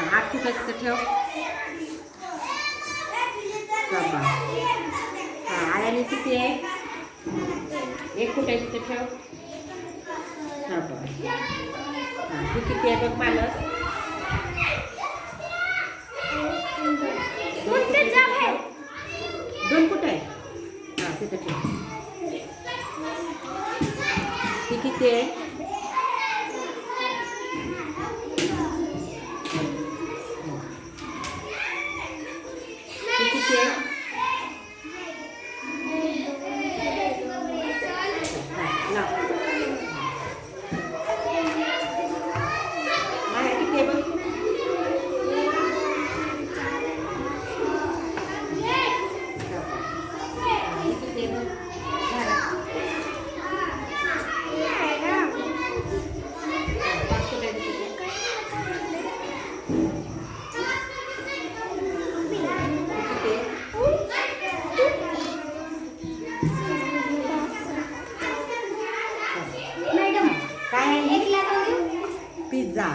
हात कुठं ठेव. बाबा आयाने किती आहे? एक कुठे तिथे ठेव. तू किती आहे बघ मानस? दोन कुठे आहे? तिथे ठेव. ती किती आहे? ती किती आहे? काय आहे? पिझ्झा.